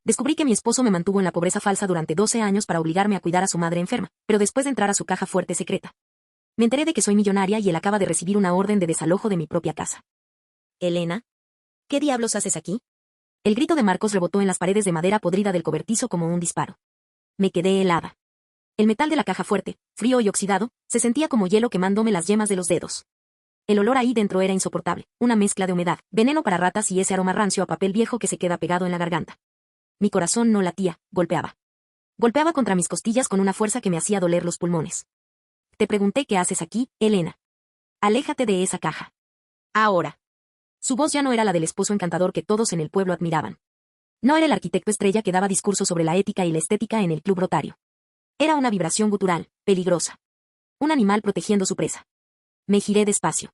Descubrí que mi esposo me mantuvo en la pobreza falsa durante 12 años para obligarme a cuidar a su madre enferma, pero después de entrar a su caja fuerte secreta, me enteré de que soy millonaria y él acaba de recibir una orden de desalojo de mi propia casa. Elena, ¿qué diablos haces aquí? El grito de Marcos rebotó en las paredes de madera podrida del cobertizo como un disparo. Me quedé helada. El metal de la caja fuerte, frío y oxidado, se sentía como hielo quemándome las yemas de los dedos. El olor ahí dentro era insoportable, una mezcla de humedad, veneno para ratas y ese aroma rancio a papel viejo que se queda pegado en la garganta. Mi corazón no latía, golpeaba. Golpeaba contra mis costillas con una fuerza que me hacía doler los pulmones. Te pregunté qué haces aquí, Elena. Aléjate de esa caja. Ahora. Su voz ya no era la del esposo encantador que todos en el pueblo admiraban. No era el arquitecto estrella que daba discursos sobre la ética y la estética en el club Rotario. Era una vibración gutural, peligrosa. Un animal protegiendo su presa. Me giré despacio.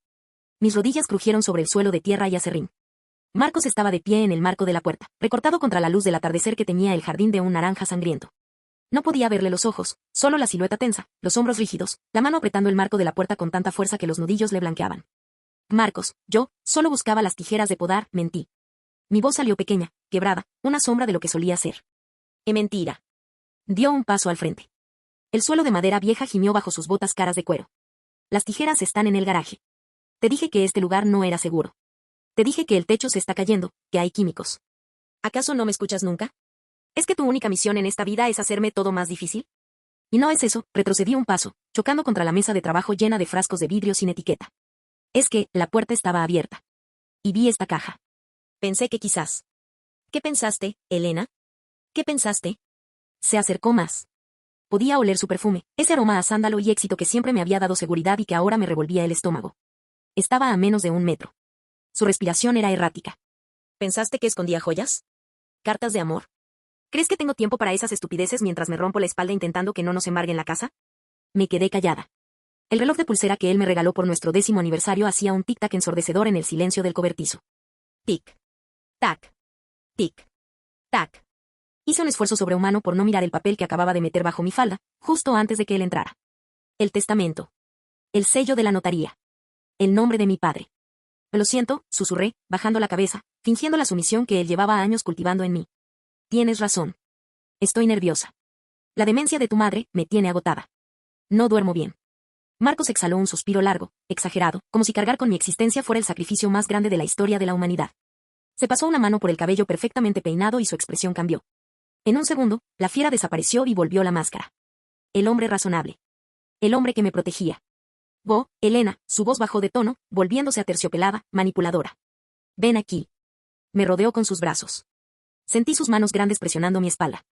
Mis rodillas crujieron sobre el suelo de tierra y acerrín. Marcos estaba de pie en el marco de la puerta, recortado contra la luz del atardecer que teñía el jardín de un naranja sangriento. No podía verle los ojos, solo la silueta tensa, los hombros rígidos, la mano apretando el marco de la puerta con tanta fuerza que los nudillos le blanqueaban. Marcos, yo, solo buscaba las tijeras de podar, mentí. Mi voz salió pequeña, quebrada, una sombra de lo que solía ser. Mentira. Dio un paso al frente. El suelo de madera vieja gimió bajo sus botas caras de cuero. Las tijeras están en el garaje. Te dije que este lugar no era seguro. Te dije que el techo se está cayendo, que hay químicos. ¿Acaso no me escuchas nunca? ¿Es que tu única misión en esta vida es hacerme todo más difícil? Y no es eso, retrocedí un paso, chocando contra la mesa de trabajo llena de frascos de vidrio sin etiqueta. Es que, la puerta estaba abierta. Y vi esta caja. Pensé que quizás. ¿Qué pensaste, Elena? ¿Qué pensaste? Se acercó más. Podía oler su perfume, ese aroma a sándalo y éxito que siempre me había dado seguridad y que ahora me revolvía el estómago. Estaba a menos de 1 metro. Su respiración era errática. ¿Pensaste que escondía joyas? ¿Cartas de amor? ¿Crees que tengo tiempo para esas estupideces mientras me rompo la espalda intentando que no nos embarguen la casa? Me quedé callada. El reloj de pulsera que él me regaló por nuestro 10º aniversario hacía un tic-tac ensordecedor en el silencio del cobertizo. Tic. Tac. Tic. Tac. Hice un esfuerzo sobrehumano por no mirar el papel que acababa de meter bajo mi falda, justo antes de que él entrara. El testamento. El sello de la notaría. El nombre de mi padre. Lo siento, susurré, bajando la cabeza, fingiendo la sumisión que él llevaba años cultivando en mí. Tienes razón. Estoy nerviosa. La demencia de tu madre me tiene agotada. No duermo bien. Marcos exhaló un suspiro largo, exagerado, como si cargar con mi existencia fuera el sacrificio más grande de la historia de la humanidad. Se pasó una mano por el cabello perfectamente peinado y su expresión cambió. En un segundo, la fiera desapareció y volvió la máscara. El hombre razonable. El hombre que me protegía. Elena, su voz bajó de tono, volviéndose aterciopelada, manipuladora. Ven aquí. Me rodeó con sus brazos. Sentí sus manos grandes presionando mi espalda.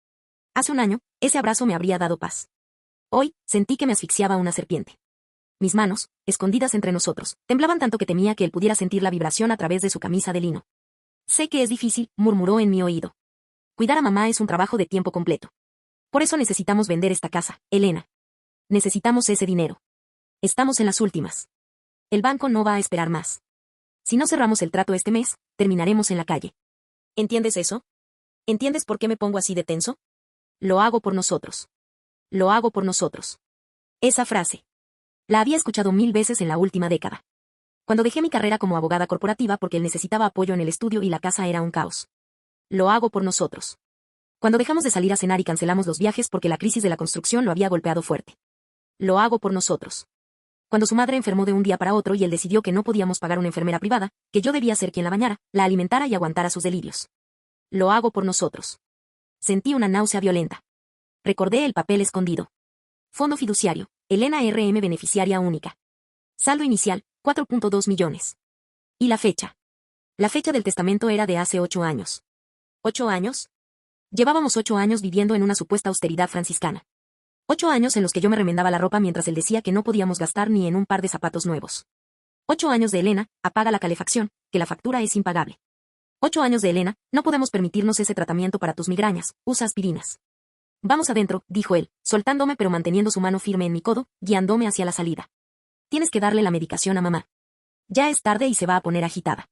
Hace 1 año, ese abrazo me habría dado paz. Hoy, sentí que me asfixiaba una serpiente. Mis manos, escondidas entre nosotros, temblaban tanto que temía que él pudiera sentir la vibración a través de su camisa de lino. Sé que es difícil, murmuró en mi oído. Cuidar a mamá es un trabajo de tiempo completo. Por eso necesitamos vender esta casa, Elena. Necesitamos ese dinero. Estamos en las últimas. El banco no va a esperar más. Si no cerramos el trato este mes, terminaremos en la calle. ¿Entiendes eso? ¿Entiendes por qué me pongo así de tenso? Lo hago por nosotros. Lo hago por nosotros. Esa frase. La había escuchado 1000 veces en la última década. Cuando dejé mi carrera como abogada corporativa porque él necesitaba apoyo en el estudio y la casa era un caos. Lo hago por nosotros. Cuando dejamos de salir a cenar y cancelamos los viajes porque la crisis de la construcción lo había golpeado fuerte. Lo hago por nosotros. Cuando su madre enfermó de un día para otro y él decidió que no podíamos pagar una enfermera privada, que yo debía ser quien la bañara, la alimentara y aguantara sus delirios. Lo hago por nosotros. Sentí una náusea violenta. Recordé el papel escondido. Fondo fiduciario, Elena RM beneficiaria única. Saldo inicial, 4.2 millones. ¿Y la fecha? La fecha del testamento era de hace 8 años. ¿8 años? Llevábamos 8 años viviendo en una supuesta austeridad franciscana. 8 años en los que yo me remendaba la ropa mientras él decía que no podíamos gastar ni en un par de zapatos nuevos. 8 años de Elena, apaga la calefacción, que la factura es impagable. 8 años de Elena, no podemos permitirnos ese tratamiento para tus migrañas, usa aspirinas. Vamos adentro, dijo él, soltándome pero manteniendo su mano firme en mi codo, guiándome hacia la salida. Tienes que darle la medicación a mamá. Ya es tarde y se va a poner agitada.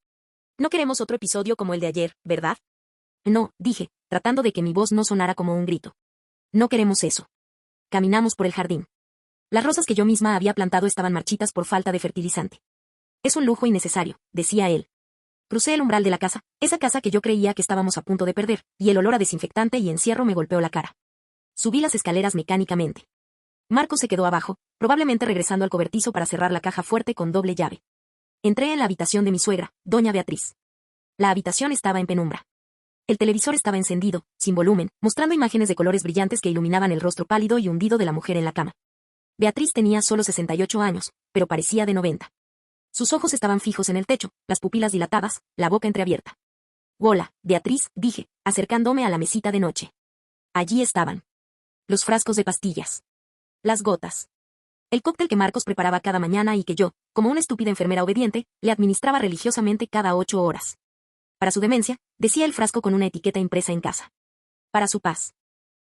No queremos otro episodio como el de ayer, ¿verdad? No, dije, tratando de que mi voz no sonara como un grito. No queremos eso. Caminamos por el jardín. Las rosas que yo misma había plantado estaban marchitas por falta de fertilizante. Es un lujo innecesario, decía él. Crucé el umbral de la casa, esa casa que yo creía que estábamos a punto de perder, y el olor a desinfectante y encierro me golpeó la cara. Subí las escaleras mecánicamente. Marcos se quedó abajo, probablemente regresando al cobertizo para cerrar la caja fuerte con doble llave. Entré en la habitación de mi suegra, doña Beatriz. La habitación estaba en penumbra. El televisor estaba encendido, sin volumen, mostrando imágenes de colores brillantes que iluminaban el rostro pálido y hundido de la mujer en la cama. Beatriz tenía solo 68 años, pero parecía de 90. Sus ojos estaban fijos en el techo, las pupilas dilatadas, la boca entreabierta. «Hola, Beatriz», dije, acercándome a la mesita de noche. Allí estaban. Los frascos de pastillas. Las gotas. El cóctel que Marcos preparaba cada mañana y que yo, como una estúpida enfermera obediente, le administraba religiosamente cada 8 horas. Para su demencia, decía el frasco con una etiqueta impresa en casa. Para su paz.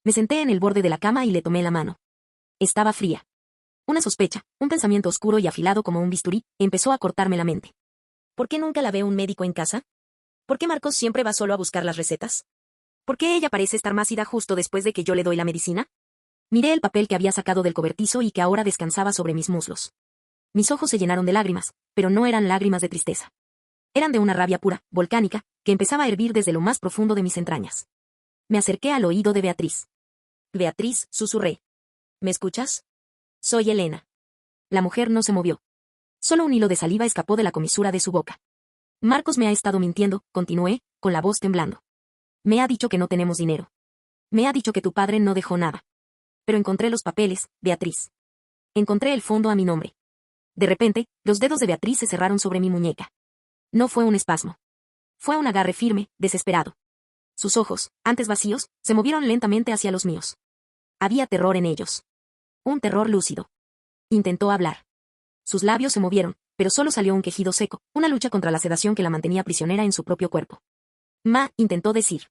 Me senté en el borde de la cama y le tomé la mano. Estaba fría. Una sospecha, un pensamiento oscuro y afilado como un bisturí, empezó a cortarme la mente. ¿Por qué nunca la ve un médico en casa? ¿Por qué Marcos siempre va solo a buscar las recetas? ¿Por qué ella parece estar más ida justo después de que yo le doy la medicina? Miré el papel que había sacado del cobertizo y que ahora descansaba sobre mis muslos. Mis ojos se llenaron de lágrimas, pero no eran lágrimas de tristeza. Eran de una rabia pura, volcánica, que empezaba a hervir desde lo más profundo de mis entrañas. Me acerqué al oído de Beatriz. Beatriz, susurré. ¿Me escuchas? Soy Elena. La mujer no se movió. Solo un hilo de saliva escapó de la comisura de su boca. Marcos me ha estado mintiendo, continué, con la voz temblando. Me ha dicho que no tenemos dinero. Me ha dicho que tu padre no dejó nada. Pero encontré los papeles, Beatriz. Encontré el fondo a mi nombre. De repente, los dedos de Beatriz se cerraron sobre mi muñeca. No fue un espasmo. Fue un agarre firme, desesperado. Sus ojos, antes vacíos, se movieron lentamente hacia los míos. Había terror en ellos. Un terror lúcido. Intentó hablar. Sus labios se movieron, pero solo salió un quejido seco, una lucha contra la sedación que la mantenía prisionera en su propio cuerpo. Intentó decir.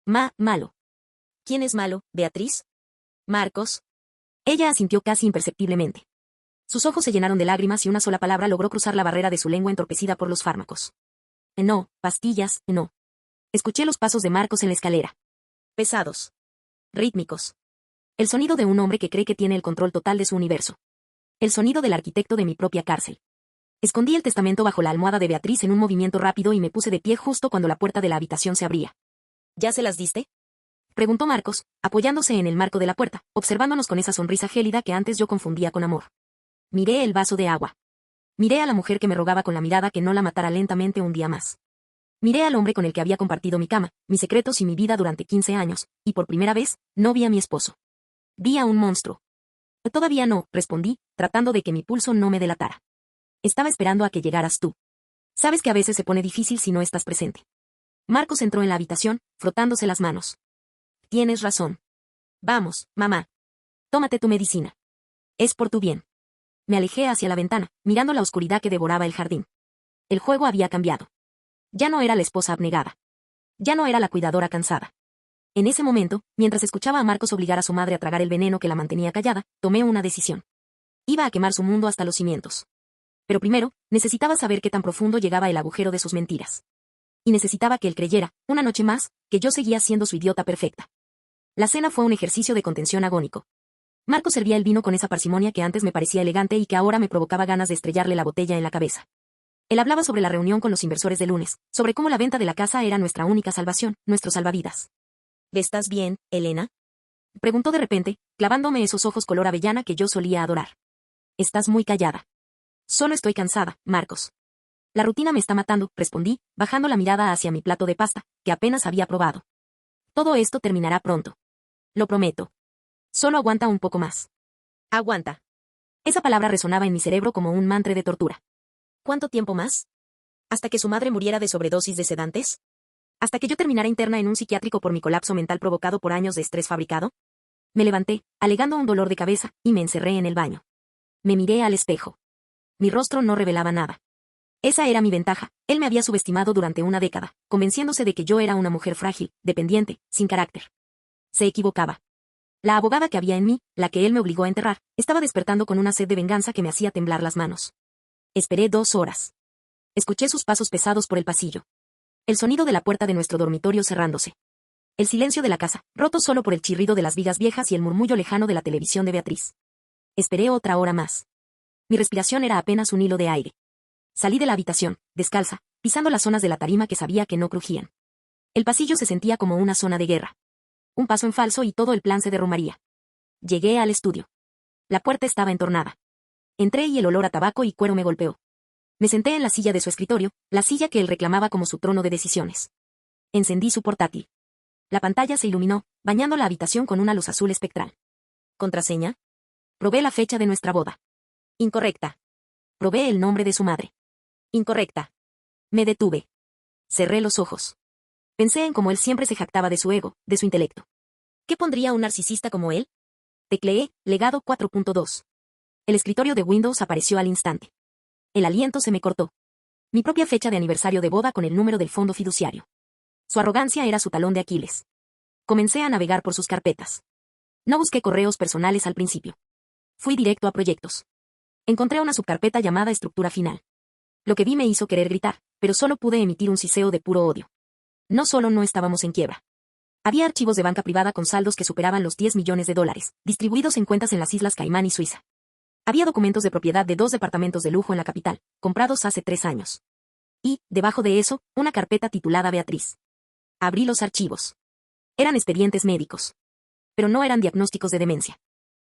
Malo. ¿Quién es malo, Beatriz? Marcos. Ella asintió casi imperceptiblemente. Sus ojos se llenaron de lágrimas y una sola palabra logró cruzar la barrera de su lengua entorpecida por los fármacos. No, pastillas, no. Escuché los pasos de Marcos en la escalera. Pesados. Rítmicos. El sonido de un hombre que cree que tiene el control total de su universo. El sonido del arquitecto de mi propia cárcel. Escondí el testamento bajo la almohada de Beatriz en un movimiento rápido y me puse de pie justo cuando la puerta de la habitación se abría. ¿Ya se las diste?, preguntó Marcos, apoyándose en el marco de la puerta, observándonos con esa sonrisa gélida que antes yo confundía con amor. Miré el vaso de agua. Miré a la mujer que me rogaba con la mirada que no la matara lentamente un día más. Miré al hombre con el que había compartido mi cama, mis secretos y mi vida durante 15 años, y por primera vez, no vi a mi esposo. Vi a un monstruo. Todavía no, respondí, tratando de que mi pulso no me delatara. Estaba esperando a que llegaras tú. Sabes que a veces se pone difícil si no estás presente. Marcos entró en la habitación, frotándose las manos. Tienes razón. Vamos, mamá. Tómate tu medicina. Es por tu bien. Me alejé hacia la ventana, mirando la oscuridad que devoraba el jardín. El juego había cambiado. Ya no era la esposa abnegada. Ya no era la cuidadora cansada. En ese momento, mientras escuchaba a Marcos obligar a su madre a tragar el veneno que la mantenía callada, tomé una decisión. Iba a quemar su mundo hasta los cimientos. Pero primero, necesitaba saber qué tan profundo llegaba el agujero de sus mentiras. Y necesitaba que él creyera, una noche más, que yo seguía siendo su idiota perfecta. La cena fue un ejercicio de contención agónico. Marcos servía el vino con esa parsimonia que antes me parecía elegante y que ahora me provocaba ganas de estrellarle la botella en la cabeza. Él hablaba sobre la reunión con los inversores de lunes, sobre cómo la venta de la casa era nuestra única salvación, nuestro salvavidas. ¿Estás bien, Elena?, preguntó de repente, clavándome esos ojos color avellana que yo solía adorar. Estás muy callada. Solo estoy cansada, Marcos. La rutina me está matando, respondí, bajando la mirada hacia mi plato de pasta, que apenas había probado. Todo esto terminará pronto. Lo prometo. Solo aguanta un poco más. Aguanta. Esa palabra resonaba en mi cerebro como un mantra de tortura. ¿Cuánto tiempo más? ¿Hasta que su madre muriera de sobredosis de sedantes? ¿Hasta que yo terminara interna en un psiquiátrico por mi colapso mental provocado por años de estrés fabricado? Me levanté, alegando un dolor de cabeza, y me encerré en el baño. Me miré al espejo. Mi rostro no revelaba nada. Esa era mi ventaja. Él me había subestimado durante una década, convenciéndose de que yo era una mujer frágil, dependiente, sin carácter. Se equivocaba. La abogada que había en mí, la que él me obligó a enterrar, estaba despertando con una sed de venganza que me hacía temblar las manos. Esperé 2 horas. Escuché sus pasos pesados por el pasillo. El sonido de la puerta de nuestro dormitorio cerrándose. El silencio de la casa, roto solo por el chirrido de las vigas viejas y el murmullo lejano de la televisión de Beatriz. Esperé otra hora más. Mi respiración era apenas un hilo de aire. Salí de la habitación, descalza, pisando las zonas de la tarima que sabía que no crujían. El pasillo se sentía como una zona de guerra. Un paso en falso y todo el plan se derrumbaría. Llegué al estudio. La puerta estaba entornada. Entré y el olor a tabaco y cuero me golpeó. Me senté en la silla de su escritorio, la silla que él reclamaba como su trono de decisiones. Encendí su portátil. La pantalla se iluminó, bañando la habitación con una luz azul espectral. ¿Contraseña? Probé la fecha de nuestra boda. Incorrecta. Probé el nombre de su madre. Incorrecta. Me detuve. Cerré los ojos. Pensé en cómo él siempre se jactaba de su ego, de su intelecto. ¿Qué pondría un narcisista como él? Tecleé, legado 4.2. El escritorio de Windows apareció al instante. El aliento se me cortó. Mi propia fecha de aniversario de boda con el número del fondo fiduciario. Su arrogancia era su talón de Aquiles. Comencé a navegar por sus carpetas. No busqué correos personales al principio. Fui directo a proyectos. Encontré una subcarpeta llamada estructura final. Lo que vi me hizo querer gritar, pero solo pude emitir un siseo de puro odio. No solo no estábamos en quiebra. Había archivos de banca privada con saldos que superaban los $10 millones, distribuidos en cuentas en las Islas Caimán y Suiza. Había documentos de propiedad de 2 departamentos de lujo en la capital, comprados hace 3 años. Y, debajo de eso, una carpeta titulada Beatriz. Abrí los archivos. Eran expedientes médicos. Pero no eran diagnósticos de demencia.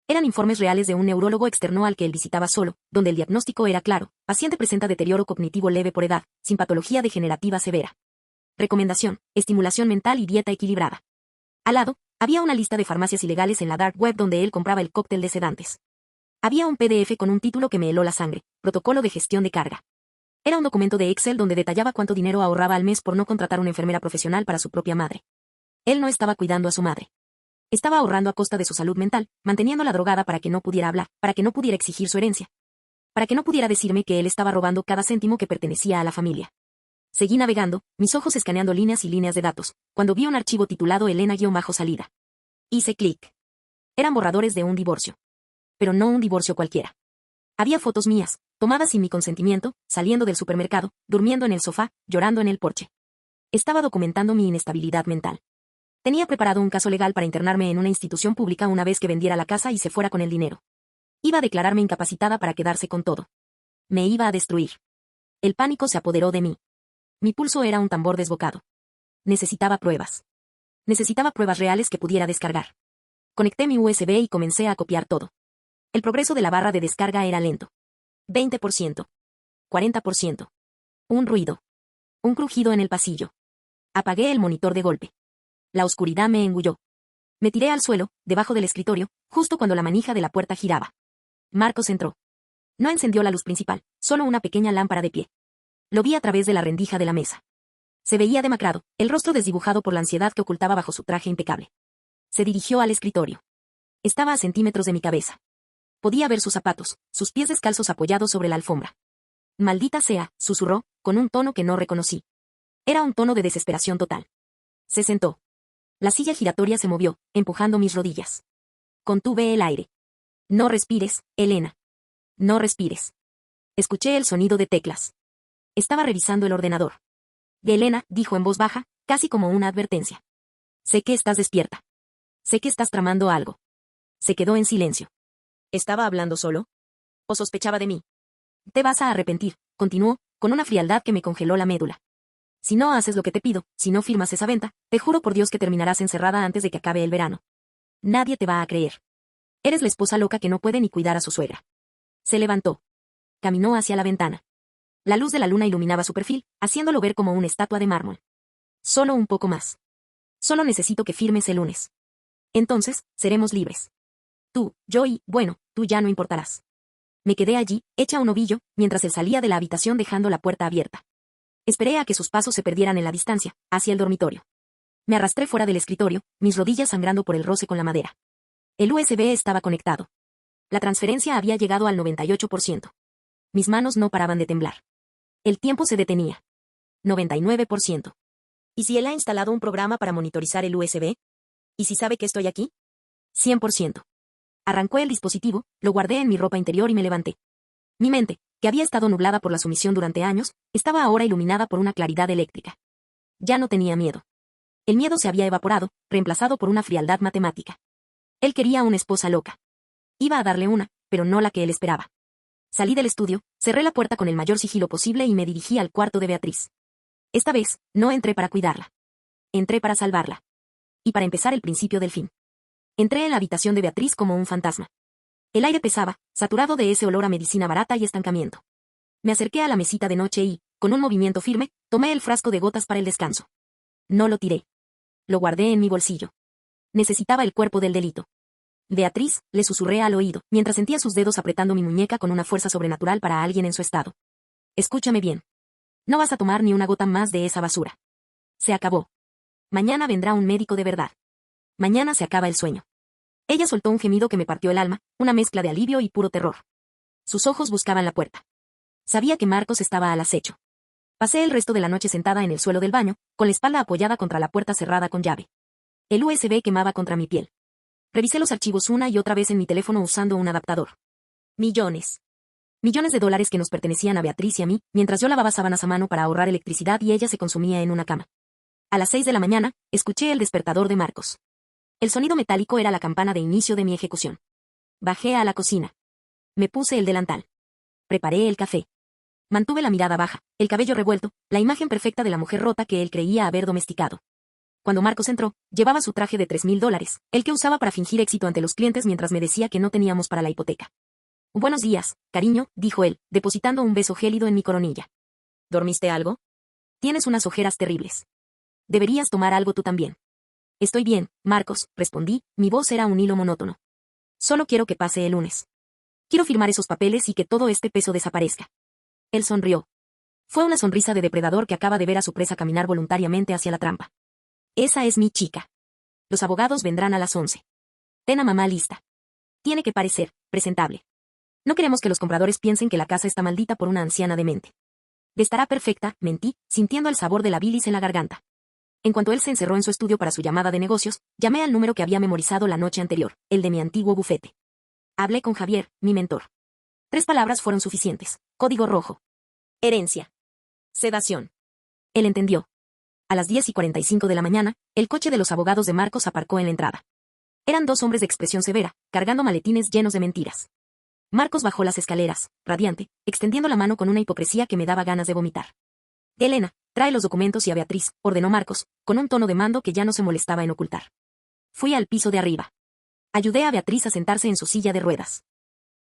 Eran informes reales de un neurólogo externo al que él visitaba solo, donde el diagnóstico era claro: paciente presenta deterioro cognitivo leve por edad, sin patología degenerativa severa. Recomendación: estimulación mental y dieta equilibrada. Al lado, había una lista de farmacias ilegales en la dark web donde él compraba el cóctel de sedantes. Había un PDF con un título que me heló la sangre: protocolo de gestión de carga. Era un documento de Excel donde detallaba cuánto dinero ahorraba al mes por no contratar una enfermera profesional para su propia madre. Él no estaba cuidando a su madre. Estaba ahorrando a costa de su salud mental, manteniéndola drogada para que no pudiera hablar, para que no pudiera exigir su herencia. Para que no pudiera decirme que él estaba robando cada céntimo que pertenecía a la familia. Seguí navegando, mis ojos escaneando líneas y líneas de datos, cuando vi un archivo titulado Elena-salida. Hice clic. Eran borradores de un divorcio. Pero no un divorcio cualquiera. Había fotos mías, tomadas sin mi consentimiento, saliendo del supermercado, durmiendo en el sofá, llorando en el porche. Estaba documentando mi inestabilidad mental. Tenía preparado un caso legal para internarme en una institución pública una vez que vendiera la casa y se fuera con el dinero. Iba a declararme incapacitada para quedarse con todo. Me iba a destruir. El pánico se apoderó de mí. Mi pulso era un tambor desbocado. Necesitaba pruebas. Necesitaba pruebas reales que pudiera descargar. Conecté mi USB y comencé a copiar todo. El progreso de la barra de descarga era lento. 20%. 40%. Un ruido. Un crujido en el pasillo. Apagué el monitor de golpe. La oscuridad me engulló. Me tiré al suelo, debajo del escritorio, justo cuando la manija de la puerta giraba. Marcos entró. No encendió la luz principal, solo una pequeña lámpara de pie. Lo vi a través de la rendija de la mesa. Se veía demacrado, el rostro desdibujado por la ansiedad que ocultaba bajo su traje impecable. Se dirigió al escritorio. Estaba a centímetros de mi cabeza. Podía ver sus zapatos, sus pies descalzos apoyados sobre la alfombra. Maldita sea, susurró, con un tono que no reconocí. Era un tono de desesperación total. Se sentó. La silla giratoria se movió, empujando mis rodillas. Contuve el aire. No respires, Elena. No respires. Escuché el sonido de teclas. Estaba revisando el ordenador. Elena, dijo en voz baja, casi como una advertencia. Sé que estás despierta. Sé que estás tramando algo. Se quedó en silencio. ¿Estaba hablando solo? ¿O sospechaba de mí? Te vas a arrepentir, continuó, con una frialdad que me congeló la médula. Si no haces lo que te pido, si no firmas esa venta, te juro por Dios que terminarás encerrada antes de que acabe el verano. Nadie te va a creer. Eres la esposa loca que no puede ni cuidar a su suegra. Se levantó. Caminó hacia la ventana. La luz de la luna iluminaba su perfil, haciéndolo ver como una estatua de mármol. Solo un poco más. Solo necesito que firmes el lunes. Entonces, seremos libres. Tú, yo y, bueno, tú ya no importarás. Me quedé allí, hecha un ovillo, mientras él salía de la habitación dejando la puerta abierta. Esperé a que sus pasos se perdieran en la distancia, hacia el dormitorio. Me arrastré fuera del escritorio, mis rodillas sangrando por el roce con la madera. El USB estaba conectado. La transferencia había llegado al 98%. Mis manos no paraban de temblar. El tiempo se detenía. 99%. ¿Y si él ha instalado un programa para monitorizar el USB? ¿Y si sabe que estoy aquí? 100%. Arrancó el dispositivo, lo guardé en mi ropa interior y me levanté. Mi mente, que había estado nublada por la sumisión durante años, estaba ahora iluminada por una claridad eléctrica. Ya no tenía miedo. El miedo se había evaporado, reemplazado por una frialdad matemática. Él quería una esposa loca. Iba a darle una, pero no la que él esperaba. Salí del estudio, cerré la puerta con el mayor sigilo posible y me dirigí al cuarto de Beatriz. Esta vez, no entré para cuidarla. Entré para salvarla. Y para empezar el principio del fin. Entré en la habitación de Beatriz como un fantasma. El aire pesaba, saturado de ese olor a medicina barata y estancamiento. Me acerqué a la mesita de noche y, con un movimiento firme, tomé el frasco de gotas para el descanso. No lo tiré. Lo guardé en mi bolsillo. Necesitaba el cuerpo del delito. Beatriz, le susurré al oído, mientras sentía sus dedos apretando mi muñeca con una fuerza sobrenatural para alguien en su estado. Escúchame bien. No vas a tomar ni una gota más de esa basura. Se acabó. Mañana vendrá un médico de verdad. Mañana se acaba el sueño. Ella soltó un gemido que me partió el alma, una mezcla de alivio y puro terror. Sus ojos buscaban la puerta. Sabía que Marcos estaba al acecho. Pasé el resto de la noche sentada en el suelo del baño, con la espalda apoyada contra la puerta cerrada con llave. El USB quemaba contra mi piel. Revisé los archivos una y otra vez en mi teléfono usando un adaptador. Millones. Millones de dólares que nos pertenecían a Beatriz y a mí, mientras yo lavaba sábanas a mano para ahorrar electricidad y ella se consumía en una cama. A las 6 de la mañana, escuché el despertador de Marcos. El sonido metálico era la campana de inicio de mi ejecución. Bajé a la cocina. Me puse el delantal. Preparé el café. Mantuve la mirada baja, el cabello revuelto, la imagen perfecta de la mujer rota que él creía haber domesticado. Cuando Marcos entró, llevaba su traje de $3,000, el que usaba para fingir éxito ante los clientes mientras me decía que no teníamos para la hipoteca. Buenos días, cariño, dijo él, depositando un beso gélido en mi coronilla. ¿Dormiste algo? Tienes unas ojeras terribles. Deberías tomar algo tú también. Estoy bien, Marcos, respondí, mi voz era un hilo monótono. Solo quiero que pase el lunes. Quiero firmar esos papeles y que todo este peso desaparezca. Él sonrió. Fue una sonrisa de depredador que acaba de ver a su presa caminar voluntariamente hacia la trampa. Esa es mi chica. Los abogados vendrán a las 11. Ten a mamá lista. Tiene que parecer presentable. No queremos que los compradores piensen que la casa está maldita por una anciana demente. Estará perfecta, mentí, sintiendo el sabor de la bilis en la garganta. En cuanto él se encerró en su estudio para su llamada de negocios, llamé al número que había memorizado la noche anterior, el de mi antiguo bufete. Hablé con Javier, mi mentor. 3 palabras fueron suficientes. Código rojo. Herencia. Sedación. Él entendió. A las 10:45 de la mañana, el coche de los abogados de Marcos aparcó en la entrada. Eran 2 hombres de expresión severa, cargando maletines llenos de mentiras. Marcos bajó las escaleras, radiante, extendiendo la mano con una hipocresía que me daba ganas de vomitar. Elena, trae los documentos y a Beatriz, ordenó Marcos, con un tono de mando que ya no se molestaba en ocultar. Fui al piso de arriba. Ayudé a Beatriz a sentarse en su silla de ruedas.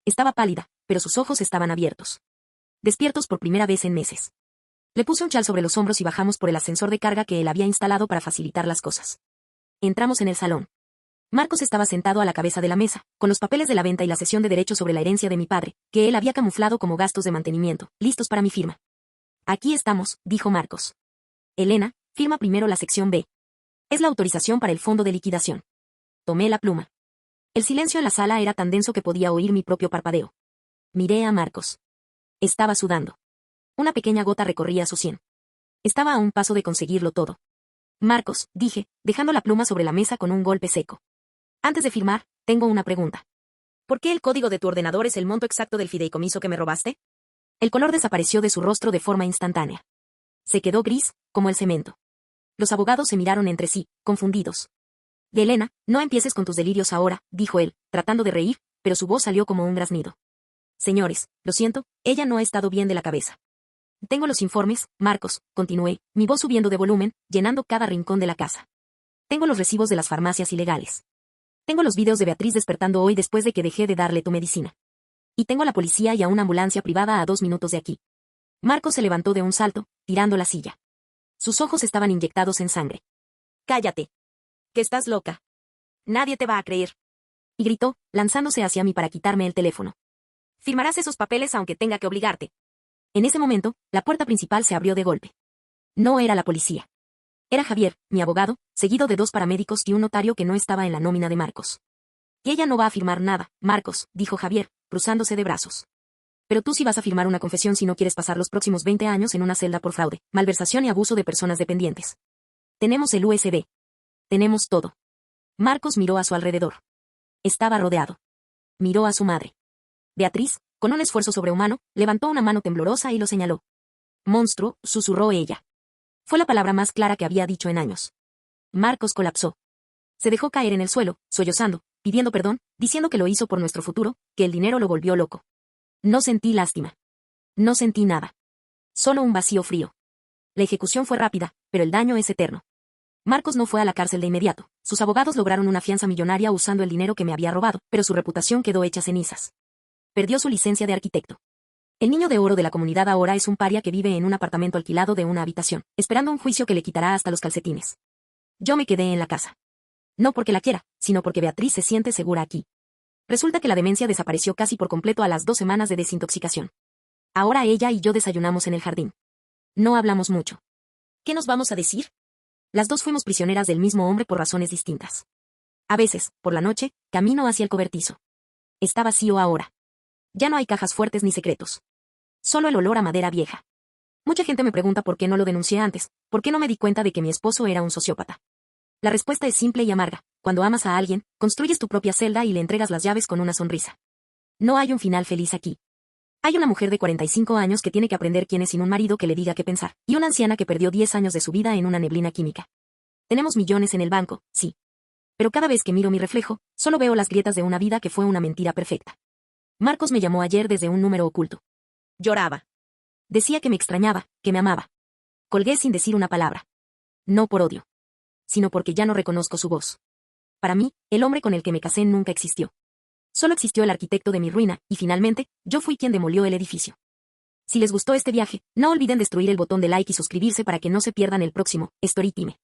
Estaba pálida, pero sus ojos estaban abiertos. Despiertos por primera vez en meses. Le puse un chal sobre los hombros y bajamos por el ascensor de carga que él había instalado para facilitar las cosas. Entramos en el salón. Marcos estaba sentado a la cabeza de la mesa, con los papeles de la venta y la cesión de derechos sobre la herencia de mi padre, que él había camuflado como gastos de mantenimiento, listos para mi firma. Aquí estamos, dijo Marcos. Elena, firma primero la sección B. Es la autorización para el fondo de liquidación. Tomé la pluma. El silencio en la sala era tan denso que podía oír mi propio parpadeo. Miré a Marcos. Estaba sudando. Una pequeña gota recorría su sien. Estaba a un paso de conseguirlo todo. Marcos, dije, dejando la pluma sobre la mesa con un golpe seco. Antes de firmar, tengo una pregunta. ¿Por qué el código de tu ordenador es el monto exacto del fideicomiso que me robaste? El color desapareció de su rostro de forma instantánea. Se quedó gris, como el cemento. Los abogados se miraron entre sí, confundidos. De Elena, no empieces con tus delirios ahora, dijo él, tratando de reír, pero su voz salió como un graznido. Señores, lo siento, ella no ha estado bien de la cabeza. Tengo los informes, Marcos, continué, mi voz subiendo de volumen, llenando cada rincón de la casa. Tengo los recibos de las farmacias ilegales. Tengo los videos de Beatriz despertando hoy después de que dejé de darle tu medicina. Y tengo a la policía y a una ambulancia privada a 2 minutos de aquí. Marcos se levantó de un salto, tirando la silla. Sus ojos estaban inyectados en sangre. Cállate. Que estás loca. Nadie te va a creer. Y gritó, lanzándose hacia mí para quitarme el teléfono. Firmarás esos papeles aunque tenga que obligarte. En ese momento, la puerta principal se abrió de golpe. No era la policía. Era Javier, mi abogado, seguido de 2 paramédicos y un notario que no estaba en la nómina de Marcos. Y ella no va a firmar nada, Marcos, dijo Javier, cruzándose de brazos. Pero tú sí vas a firmar una confesión si no quieres pasar los próximos 20 años en una celda por fraude, malversación y abuso de personas dependientes. Tenemos el USB. Tenemos todo. Marcos miró a su alrededor. Estaba rodeado. Miró a su madre. Beatriz, con un esfuerzo sobrehumano, levantó una mano temblorosa y lo señaló. Monstruo, susurró ella. Fue la palabra más clara que había dicho en años. Marcos colapsó. Se dejó caer en el suelo, sollozando, pidiendo perdón, diciendo que lo hizo por nuestro futuro, que el dinero lo volvió loco. No sentí lástima. No sentí nada. Solo un vacío frío. La ejecución fue rápida, pero el daño es eterno. Marcos no fue a la cárcel de inmediato. Sus abogados lograron una fianza millonaria usando el dinero que me había robado, pero su reputación quedó hecha cenizas. Perdió su licencia de arquitecto. El niño de oro de la comunidad ahora es un paria que vive en un apartamento alquilado de una habitación, esperando un juicio que le quitará hasta los calcetines. Yo me quedé en la casa. No porque la quiera, sino porque Beatriz se siente segura aquí. Resulta que la demencia desapareció casi por completo a las 2 semanas de desintoxicación. Ahora ella y yo desayunamos en el jardín. No hablamos mucho. ¿Qué nos vamos a decir? Las dos fuimos prisioneras del mismo hombre por razones distintas. A veces, por la noche, camino hacia el cobertizo. Está vacío ahora. Ya no hay cajas fuertes ni secretos. Solo el olor a madera vieja. Mucha gente me pregunta por qué no lo denuncié antes, por qué no me di cuenta de que mi esposo era un sociópata. La respuesta es simple y amarga. Cuando amas a alguien, construyes tu propia celda y le entregas las llaves con una sonrisa. No hay un final feliz aquí. Hay una mujer de 45 años que tiene que aprender quién es sin un marido que le diga qué pensar, y una anciana que perdió 10 años de su vida en una neblina química. Tenemos millones en el banco, sí. Pero cada vez que miro mi reflejo, solo veo las grietas de una vida que fue una mentira perfecta. Marcos me llamó ayer desde un número oculto. Lloraba. Decía que me extrañaba, que me amaba. Colgué sin decir una palabra. No por odio, sino porque ya no reconozco su voz. Para mí, el hombre con el que me casé nunca existió. Solo existió el arquitecto de mi ruina, y finalmente, yo fui quien demolió el edificio. Si les gustó este viaje, no olviden destruir el botón de like y suscribirse para que no se pierdan el próximo Storytime.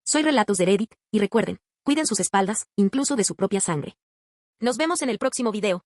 Soy Relatos de Reddit, y recuerden, cuiden sus espaldas, incluso de su propia sangre. Nos vemos en el próximo video.